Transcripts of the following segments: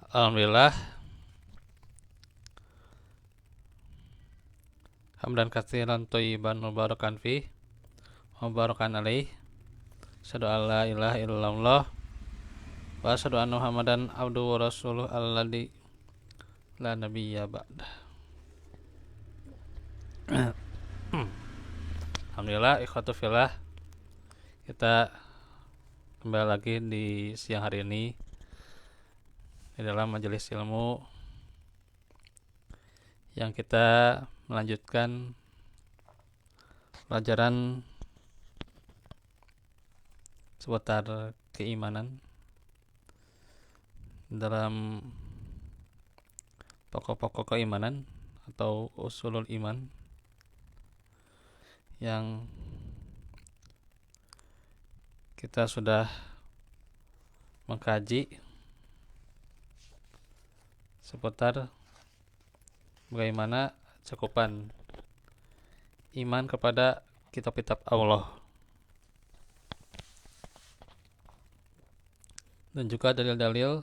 Alhamdulillah, hamdan katsiran thayyiban mubarakan fi mubarakan alaih. Asyhadu an la ilaha illallah wa asyhadu anna Muhammadan abduhu wa rasuluh alladzi la nabiyya ba'da. Alhamdulillah, ikhwatu fillah, kita kembali lagi di siang hari ini di dalam majelis ilmu yang kita melanjutkan pelajaran seputar keimanan dalam pokok-pokok keimanan atau usulul iman yang kita sudah mengkaji seputar bagaimana cakupan iman kepada kitab-kitab Allah dan juga dalil-dalil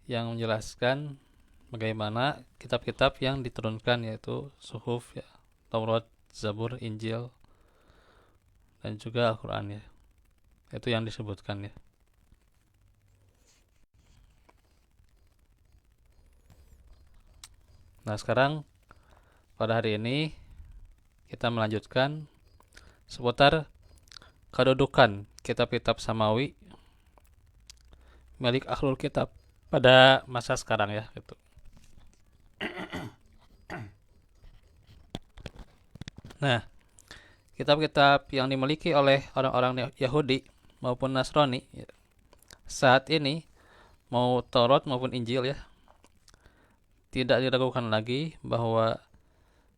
yang menjelaskan bagaimana kitab-kitab yang diturunkan, yaitu suhuf ya, Taurat, Zabur, Injil, dan juga Al-Quran ya. Itu yang disebutkan ya. Nah, sekarang pada hari ini kita melanjutkan seputar kedudukan kitab-kitab samawi milik ahlul kitab pada masa sekarang ya gitu. Nah, kitab-kitab yang dimiliki oleh orang-orang Yahudi maupun Nasrani saat ini, mau Taurat maupun Injil ya, tidak diragukan lagi bahwa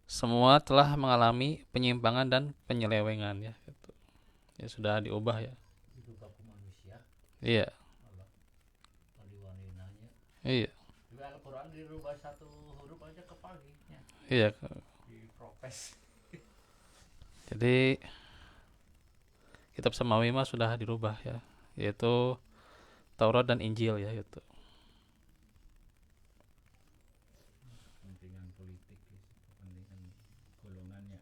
semua telah mengalami penyimpangan dan penyelewengan ya gitu. Ya sudah diubah ya. Diubah ke manusia. Iya. Iya. Juga Al-Quran dirubah satu huruf aja kepaginya. Iya. Dipropes. Jadi kitab samawi mah sudah dirubah ya, yaitu Taurat dan Injil ya gitu. Kepentingan politik, kepentingan golongannya.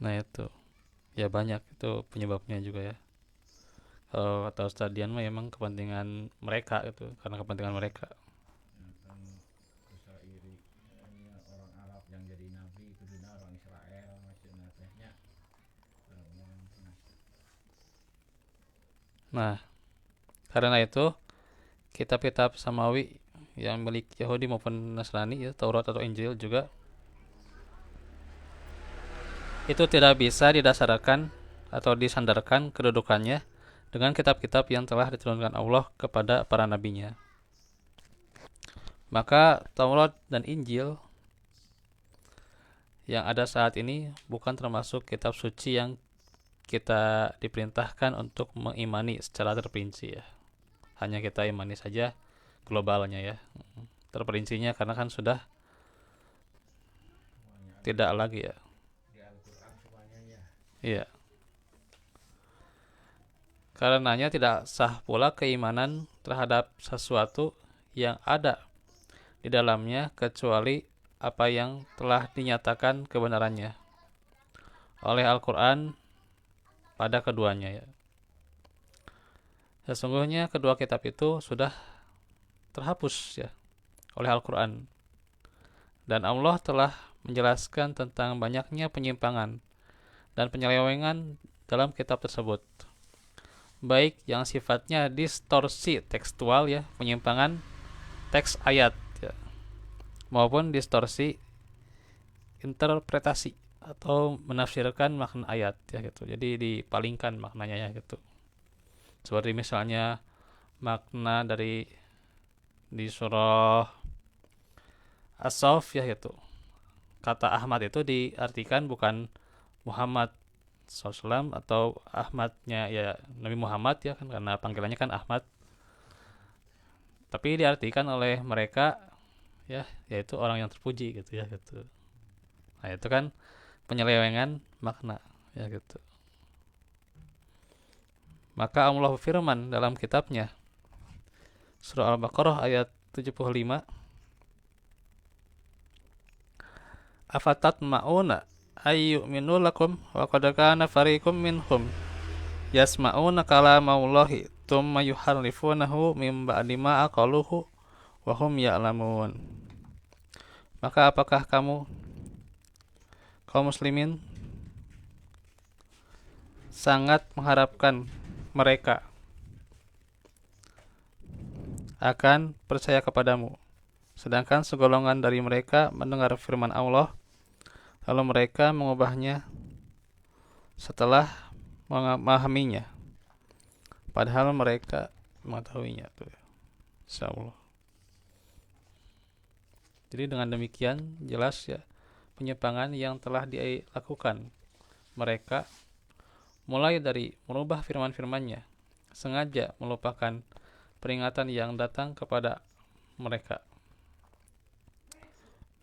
Nah itu ya, banyak itu penyebabnya juga ya. Kalau kata Ustadz Dian mah emang kepentingan mereka itu, karena kepentingan mereka. Ya, kan bisa iri orang Arab yang jadi nabi kuduna orang Israel masih natehnya. Nah, karena itu kitab-kitab samawi yang milik Yahudi maupun Nasrani ya, Taurat atau Injil juga, itu tidak bisa didasarkan atau disandarkan kedudukannya dengan kitab-kitab yang telah diturunkan Allah kepada para nabinya. Maka Taurat dan Injil yang ada saat ini bukan termasuk kitab suci yang kita diperintahkan untuk mengimani secara terperinci ya. Hanya kita imani saja globalnya ya. Terperincinya karena kan sudah tidak lagi ya. Di Al-Quran semuanya ya. Iya. Karenanya tidak sah pula keimanan terhadap sesuatu yang ada di dalamnya kecuali apa yang telah dinyatakan kebenarannya oleh Al-Quran pada keduanya ya. Sesungguhnya kedua kitab itu sudah terhapus ya oleh Al-Quran, dan Allah telah menjelaskan tentang banyaknya penyimpangan dan penyelewengan dalam kitab tersebut, baik yang sifatnya distorsi tekstual ya, penyimpangan teks ayat ya, maupun distorsi interpretasi atau menafsirkan makna ayat ya gitu. Jadi dipalingkan maknanya ya gitu. Seperti misalnya makna dari di surah As-Saff ya gitu. Kata Ahmad itu diartikan bukan Muhammad SAW atau Ahmadnya ya Nabi Muhammad ya kan, karena panggilannya kan Ahmad. Tapi diartikan oleh mereka ya, yaitu orang yang terpuji gitu ya gitu. Nah, itu kan penyelewengan makna ya gitu. Maka Allah firman dalam kitabnya, Surah Al-Baqarah ayat 75. Afatat ma'una ayyuminu lakum wa qad kana fariqum minhum yasma'una kalamallahi thumma yuharrifunahu min ba'di ma aqaluhu wa hum ya'lamun. Maka apakah kamu kaum muslimin sangat mengharapkan mereka akan percaya kepadamu, sedangkan segolongan dari mereka mendengar firman Allah lalu mereka mengubahnya setelah memahaminya, padahal mereka mengetahuinya. Tuh, insyaallah. Jadi dengan demikian jelas ya penyimpangan yang telah dilakukan mereka, mulai dari merubah firman-firmannya, sengaja melupakan peringatan yang datang kepada mereka,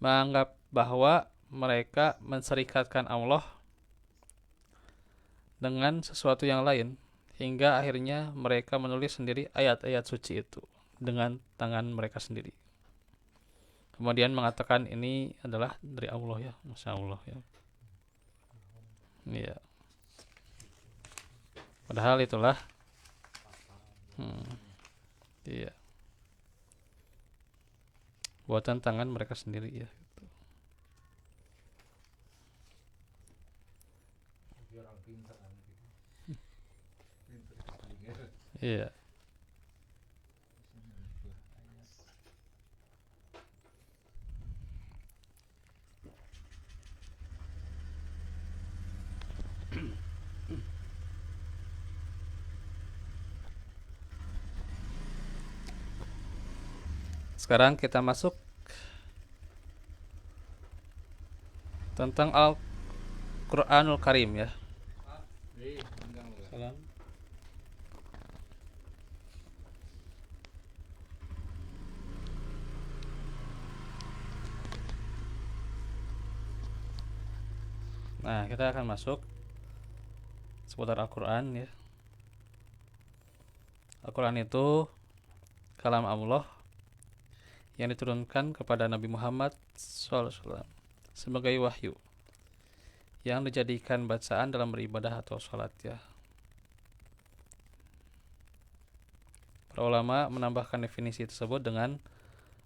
menganggap bahwa mereka menserikatkan Allah dengan sesuatu yang lain, hingga akhirnya mereka menulis sendiri ayat-ayat suci itu dengan tangan mereka sendiri, kemudian mengatakan ini adalah dari Allah ya, Masya Allah ya. Iya. Padahal itulah iya, buatan tangan mereka sendiri ya. orang pintar kan gitu. Pintar sekali kan. Iya. Sekarang kita masuk tentang Al-Quranul Karim ya. Salam. Nah, kita akan masuk seputar Al-Quran ya. Al-Quran itu kalam Allah yang diturunkan kepada Nabi Muhammad SAW sebagai wahyu yang dijadikan bacaan dalam beribadah atau sholat ya. Para ulama menambahkan definisi tersebut dengan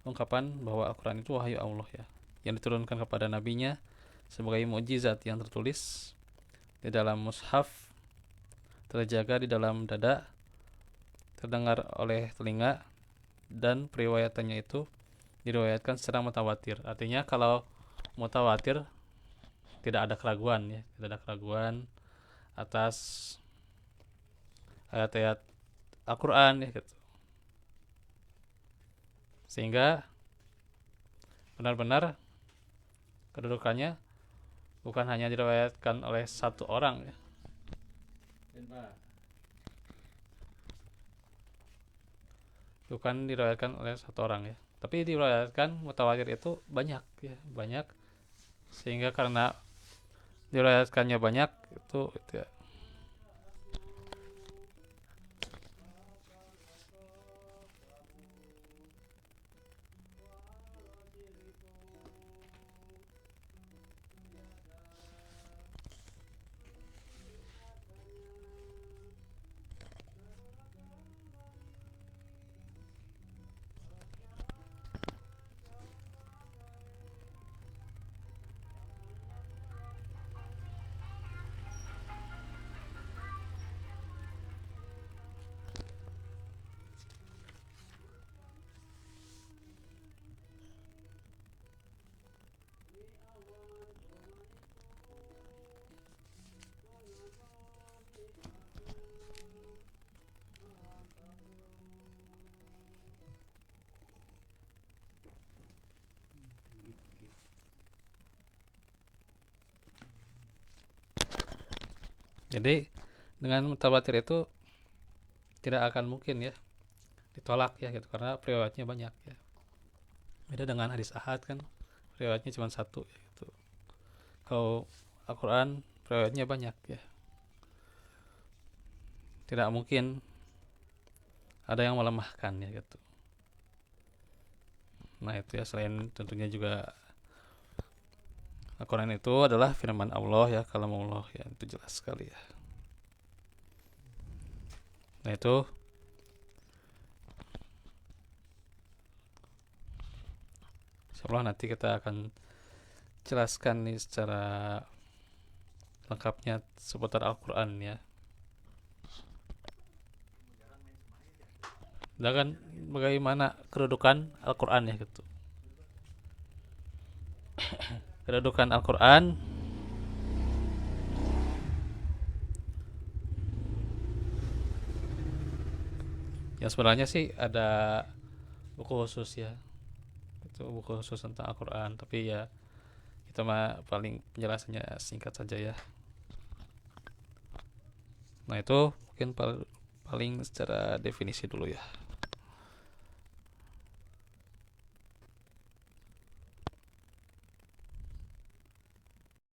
ungkapan bahwa Al-Quran itu wahyu Allah ya, yang diturunkan kepada nabinya sebagai mukjizat yang tertulis di dalam mushaf, terjaga di dalam dada, terdengar oleh telinga, dan periwayatannya itu diriwayatkan secara mutawatir. Artinya kalau mutawatir tidak ada keraguan ya, tidak ada keraguan atas ayat-ayat Al-Quran ya gitu. Sehingga benar-benar kedudukannya bukan hanya diriwayatkan oleh satu orang ya. Bukan diriwayatkan oleh satu orang ya, tapi diriwayatkan mutawatir itu banyak ya, banyak, sehingga karena diriwayatkannya banyak itu ya. Jadi dengan mutawatir itu tidak akan mungkin ya ditolak ya gitu, karena riwayatnya banyak ya. Beda dengan hadis ahad kan riwayatnya cuma satu ya, gitu. Kalau Al-Quran riwayatnya banyak ya, tidak mungkin ada yang melemahkan ya gitu. Nah itu ya, selain tentunya juga Al-Quran itu adalah firman Allah ya, kalam Allah ya, itu jelas sekali ya. Nah itu insyaallah nanti kita akan jelaskan nih secara lengkapnya seputar Al-Quran ya. Dan kan bagaimana kedudukan Al-Quran ya gitu. Kedudukan Al-Quran ya sebenarnya sih ada buku khusus ya. Itu buku khusus tentang Al-Quran. Tapi ya kita mah paling penjelasannya singkat saja ya. Nah itu mungkin paling secara definisi dulu ya.